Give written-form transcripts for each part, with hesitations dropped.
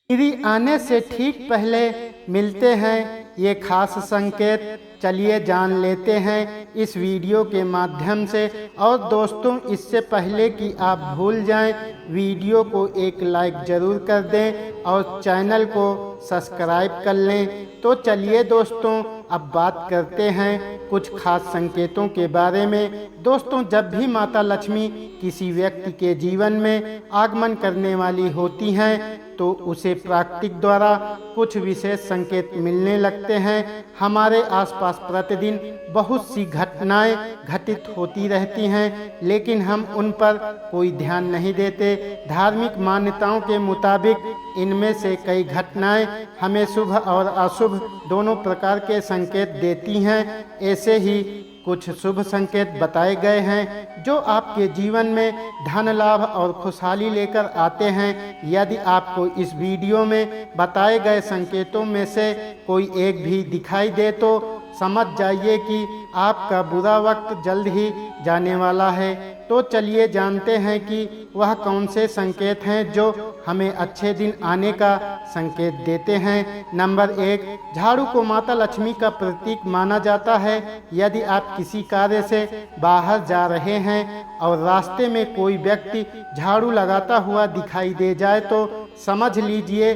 मेरी आने से ठीक पहले मिलते हैं ये खास संकेत। चलिए जान लेते हैं इस वीडियो के माध्यम से। और दोस्तों, इससे पहले कि आप भूल जाएं, वीडियो को एक लाइक ज़रूर कर दें और चैनल को सब्सक्राइब कर लें। तो चलिए दोस्तों, अब बात करते हैं कुछ खास संकेतों के बारे में। दोस्तों, जब भी माता लक्ष्मी किसी व्यक्ति के जीवन में आगमन करने वाली होती हैं तो उसे प्राकृतिक द्वारा कुछ विशेष संकेत मिलने लगते हैं। हमारे आसपास प्रतिदिन बहुत सी घटनाएं घटित होती रहती हैं, लेकिन हम उन पर कोई ध्यान नहीं देते। धार्मिक मान्यताओं के मुताबिक इनमें से कई घटनाएं हमें शुभ और अशुभ दोनों प्रकार के संकेत देती हैं। ऐसे ही कुछ शुभ संकेत बताए गए हैं जो आपके जीवन में धन लाभ और खुशहाली लेकर आते हैं। यदि आपको इस वीडियो में बताए गए संकेतों में से कोई एक भी दिखाई दे तो समझ जाइए कि आपका बुरा वक्त जल्द ही जाने वाला है। तो चलिए जानते हैं कि वह कौन से संकेत हैं जो हमें अच्छे दिन आने का संकेत देते हैं। नंबर 1, झाड़ू को माता लक्ष्मी का प्रतीक माना जाता है। यदि आप किसी कार्य से बाहर जा रहे हैं और रास्ते में कोई व्यक्ति झाड़ू लगाता हुआ दिखाई दे जाए तो समझ लीजिए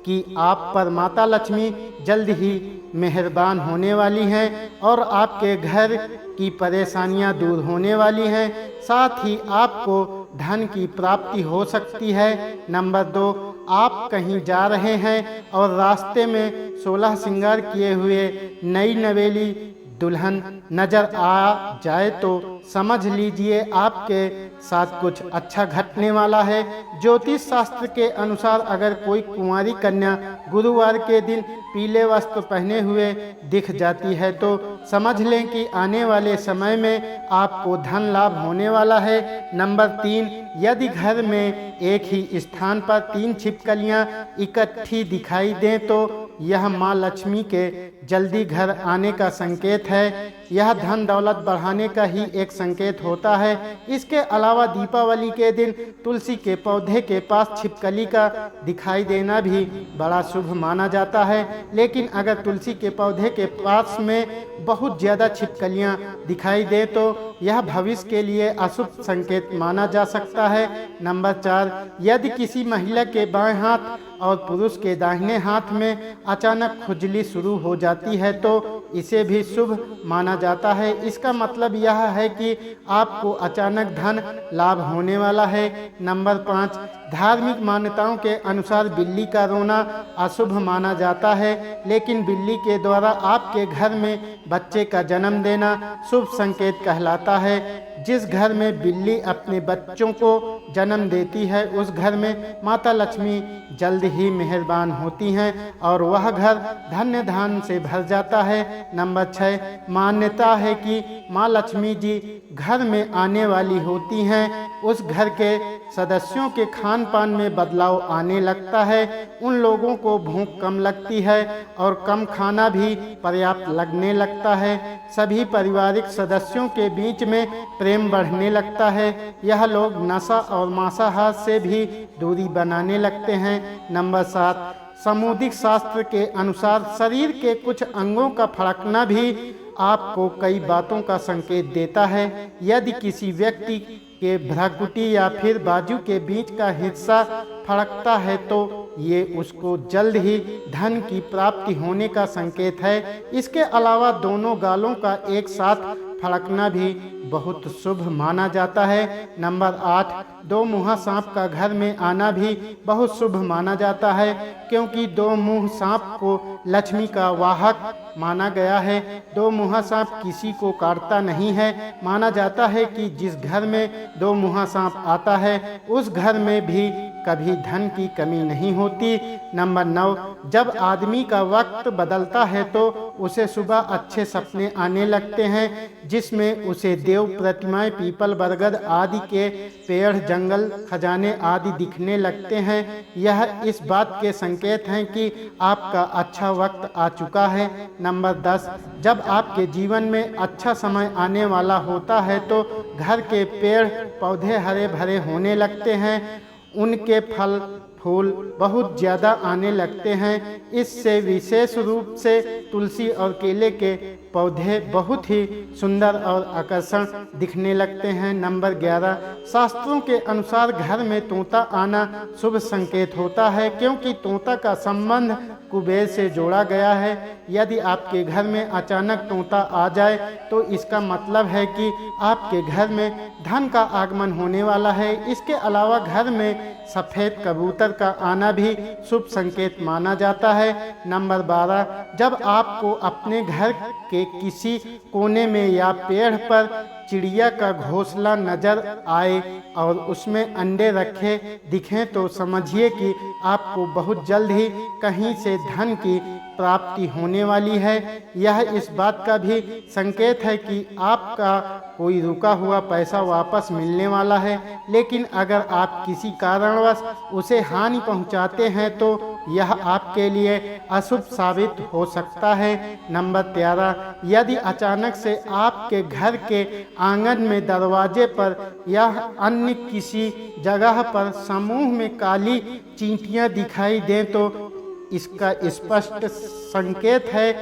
कि आप पर माता लक्ष्मी जल्द ही मेहरबान होने वाली हैं और आपके घर की परेशानियां दूर होने वाली हैं। साथ ही आपको धन की प्राप्ति हो सकती है। नंबर 2, आप कहीं जा रहे हैं और रास्ते में 16 श्रृंगार किए हुए नई नवेली दुल्हन नजर आ जाए तो समझ लीजिए आपके साथ कुछ अच्छा घटने वाला है। ज्योतिष शास्त्र के अनुसार अगर कोई कुंवारी कन्या गुरुवार के दिन पीले वस्त्र पहने हुए दिख जाती है तो समझ लें कि आने वाले समय में आपको धन लाभ होने वाला है। नंबर 3, यदि घर में एक ही स्थान पर 3 छिपकलियां इकट्ठी दिखाई दें तो यह माँ लक्ष्मी के जल्दी घर आने का संकेत है। यह धन दौलत बढ़ाने का ही एक संकेत होता है। इसके अलावा दीपावली के दिन तुलसी के पौधे के पास छिपकली का दिखाई देना भी बड़ा शुभ माना जाता है। लेकिन अगर तुलसी के पौधे के पास में बहुत ज़्यादा छिपकलियां दिखाई दे तो यह भविष्य के लिए अशुभ संकेत माना जा सकता है। नंबर 4, यदि किसी महिला के बाएं हाथ और पुरुष के दाहिने हाथ में अचानक खुजली शुरू हो जाती है तो इसे भी शुभ माना जाता है। इसका मतलब यह है कि आपको अचानक धन लाभ होने वाला है। नंबर 5, धार्मिक मान्यताओं के अनुसार बिल्ली का रोना अशुभ माना जाता है, लेकिन बिल्ली के द्वारा आपके घर में बच्चे का जन्म देना शुभ संकेत कहलाता है। जिस घर में बिल्ली अपने बच्चों को जन्म देती है उस घर में माता लक्ष्मी जल्द ही मेहरबान होती हैं और वह घर धन्य धान से भर जाता है। नंबर 6, मान्यता है कि माँ लक्ष्मी जी घर में आने वाली होती हैं। उस घर के सदस्यों के खान पान में बदलाव आने लगता है। उन लोगों को भूख कम लगती है और कम खाना भी पर्याप्त लगने लगता है। सभी पारिवारिक सदस्यों के बीच में प्रेम बढ़ने लगता है। यह लोग नशा और मांसाहार से भी दूरी बनाने लगते हैं। नंबर 7, सामुदायिक शास्त्र के अनुसार शरीर के कुछ अंगों का फड़कना भी आपको कई बातों का संकेत देता है। यदि किसी व्यक्ति के भ्राकुटी या फिर बाजू के बीच का हिस्सा फड़कता है तो ये उसको जल्द ही धन की प्राप्ति होने का संकेत है। इसके अलावा दोनों गालों का एक साथ फड़कना भी बहुत शुभ माना जाता है। नंबर 8, 2 मुँहा सांप का घर में आना भी बहुत शुभ माना जाता है, क्योंकि 2 मुँह सांप को लक्ष्मी का वाहक माना गया है। 2 मुँहा सांप किसी को काटता नहीं है। माना जाता है कि जिस घर में 2 मुँहा सांप आता है उस घर में भी कभी धन की कमी नहीं होती। नंबर 9, जब आदमी का वक्त बदलता है तो उसे सुबह अच्छे सपने आने लगते हैं जिसमें उसे देव प्रतिमाएं, पीपल, बरगद आदि के पेड़, जंगल, खजाने आदि दिखने लगते हैं। यह इस बात के संकेत हैं कि आपका अच्छा वक्त आ चुका है। नंबर 10, जब आपके जीवन में अच्छा समय आने वाला होता है तो घर के पेड़ पौधे हरे भरे होने लगते हैं। उनके फल फूल बहुत ज़्यादा आने लगते हैं। इससे विशेष रूप से तुलसी और केले के पौधे बहुत ही सुंदर और आकर्षण दिखने लगते हैं। नंबर 11, शास्त्रों के अनुसार घर में तोता आना शुभ संकेत होता है, क्योंकि तोता का संबंध कुबेर से जोड़ा गया है। यदि आपके घर में अचानक तोता आ जाए तो इसका मतलब है कि आपके घर में धन का आगमन होने वाला है। इसके अलावा घर में सफ़ेद कबूतर का आना भी शुभ संकेत माना जाता है। नंबर 12, जब आपको अपने घर के किसी कोने में या पेड़ पर चिड़िया का घोंसला नजर आए और उसमें अंडे रखे दिखें तो समझिए कि आपको बहुत जल्द ही कहीं से धन की प्राप्ति होने वाली है। यह इस बात का भी संकेत है कि आपका कोई रुका हुआ पैसा वापस मिलने वाला है, लेकिन अगर आप किसी कारणवश उसे हानि पहुंचाते हैं तो यह आपके लिए अशुभ साबित हो सकता है। नंबर 13, यदि अचानक से आपके घर के आंगन में दरवाजे पर या अन्य किसी जगह पर समूह में काली चींटियां दिखाई दें तो इसका स्पष्ट संकेत है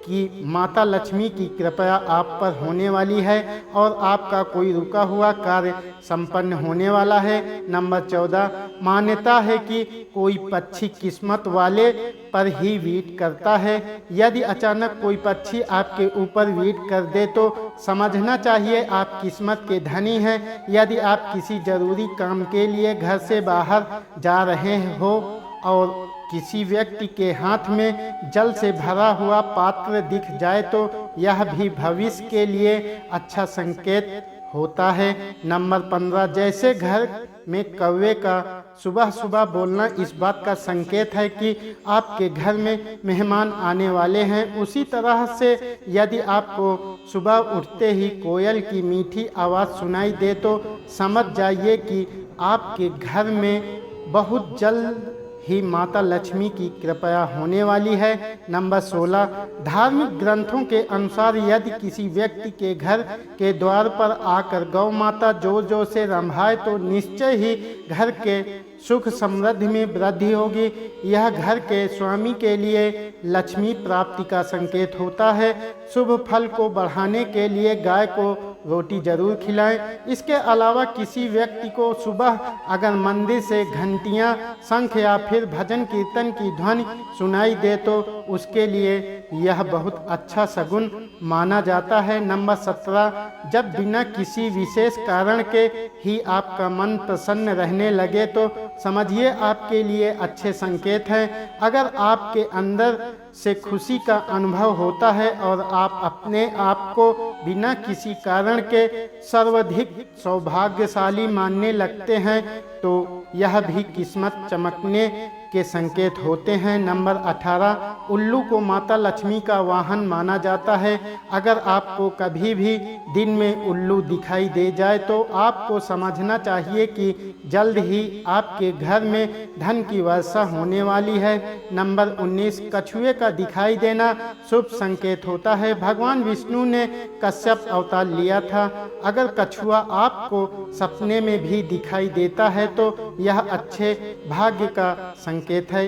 कि माता लक्ष्मी की कृपा आप पर होने वाली है और आपका कोई रुका हुआ कार्य संपन्न होने वाला है। नंबर 14, मान्यता है कि कोई पक्षी किस्मत वाले पर ही वीट करता है। यदि अचानक कोई पक्षी आपके ऊपर वीट कर दे तो समझना चाहिए आप किस्मत के धनी हैं। यदि आप किसी जरूरी काम के लिए घर से बाहर जा रहे हो और किसी व्यक्ति के हाथ में जल से भरा हुआ पात्र दिख जाए तो यह भी भविष्य के लिए अच्छा संकेत होता है। नंबर 15, जैसे घर में कौवे का सुबह सुबह बोलना इस बात का संकेत है कि आपके घर में मेहमान आने वाले हैं, उसी तरह से यदि आपको सुबह उठते ही कोयल की मीठी आवाज़ सुनाई दे तो समझ जाइए कि आपके घर में बहुत जल्द ही माता लक्ष्मी की कृपा होने वाली है। नंबर 16, धार्मिक ग्रंथों के अनुसार यदि किसी व्यक्ति के घर के द्वार पर आकर गौ माता जोर जोर से रंभाए तो निश्चय ही घर के सुख समृद्धि में वृद्धि होगी। यह घर के स्वामी के लिए लक्ष्मी प्राप्ति का संकेत होता है। शुभ फल को बढ़ाने के लिए गाय को रोटी जरूर खिलाएं। इसके अलावा किसी व्यक्ति को सुबह अगर मंदिर से घंटियां, शंख या फिर भजन कीर्तन की ध्वनि सुनाई दे तो उसके लिए यह बहुत अच्छा शगुन माना जाता है। नंबर 17, जब बिना किसी विशेष कारण के ही आपका मन प्रसन्न रहने लगे तो समझिए आपके लिए अच्छे संकेत हैं। अगर आपके अंदर से खुशी का अनुभव होता है और आप अपने आप को बिना किसी कारण के सर्वाधिक सौभाग्यशाली मानने लगते हैं तो यह भी किस्मत चमकने के संकेत होते हैं। नंबर 18, उल्लू को माता लक्ष्मी का वाहन माना जाता है। अगर आपको कभी भी दिन में उल्लू दिखाई दे जाए तो आपको समझना चाहिए कि जल्द ही आपके घर में धन की वर्षा होने वाली है। नंबर 19, कछुए का दिखाई देना शुभ संकेत होता है। भगवान विष्णु ने कश्यप अवतार लिया था। अगर कछुआ आपको सपने में भी दिखाई देता है तो यह अच्छे भाग्य का संकेत है।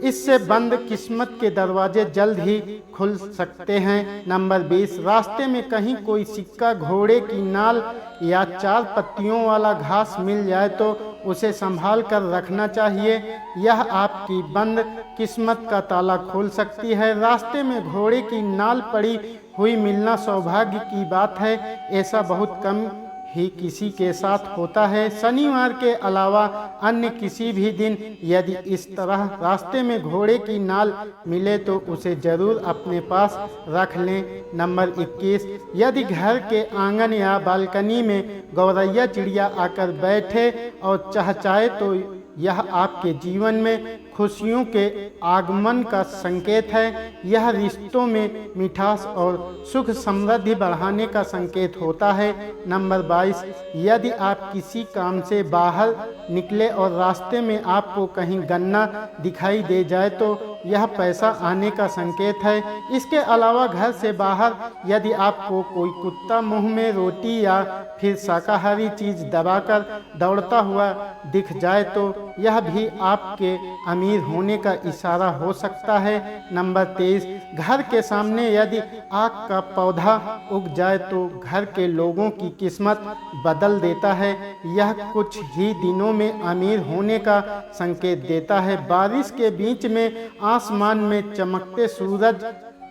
इससे बंद किस्मत के दरवाजे जल्द ही खुल सकते हैं। नंबर 20, रास्ते में कहीं कोई सिक्का, घोड़े की नाल या 4 पत्तियों वाला घास मिल जाए तो उसे संभाल कर रखना चाहिए। यह आपकी बंद किस्मत का ताला खोल सकती है। रास्ते में घोड़े की नाल पड़ी हुई मिलना सौभाग्य की बात है। ऐसा बहुत कम ही किसी के साथ होता है। शनिवार के अलावा अन्य किसी भी दिन यदि इस तरह रास्ते में घोड़े की नाल मिले तो उसे जरूर अपने पास रख लें। नंबर 21, यदि घर के आंगन या बालकनी में गौरैया चिड़िया आकर बैठे और चहचहाए तो यह आपके जीवन में खुशियों के आगमन का संकेत है। यह रिश्तों में मिठास और सुख समृद्धि बढ़ाने का संकेत होता है। नंबर 22, यदि आप किसी काम से बाहर निकले और रास्ते में आपको कहीं गन्ना दिखाई दे जाए तो यह पैसा आने का संकेत है। इसके अलावा घर से बाहर यदि आपको कोई कुत्ता मुंह में रोटी या फिर शाकाहारी चीज दबाकर दौड़ता हुआ दिख जाए तो यह भी आपके अमीर होने का इशारा हो सकता है। नंबर 23, घर के सामने यदि आक का पौधा उग जाए तो घर के लोगों की किस्मत बदल देता है। यह कुछ ही दिनों में अमीर होने का संकेत देता है। बारिश के बीच में आसमान में चमकते सूरज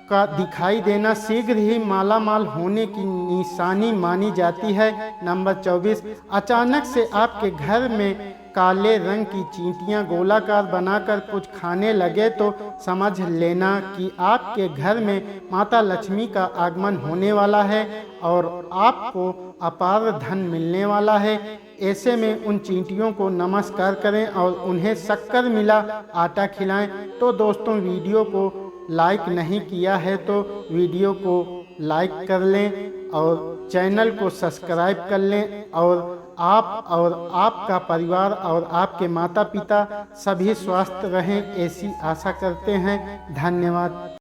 का दिखाई देना शीघ्र ही मालामाल होने की निशानी मानी जाती है। नंबर 24, अचानक से आपके घर में काले रंग की चींटियां गोलाकार बनाकर कुछ खाने लगे तो समझ लेना कि आपके घर में माता लक्ष्मी का आगमन होने वाला है और आपको अपार धन मिलने वाला है। ऐसे में उन चींटियों को नमस्कार करें और उन्हें शक्कर मिला आटा खिलाएं। तो दोस्तों, वीडियो को लाइक नहीं किया है तो वीडियो को लाइक कर लें और चैनल को सब्सक्राइब कर लें और आप और आपका परिवार और आपके माता पिता सभी स्वस्थ रहें, ऐसी आशा करते हैं। धन्यवाद।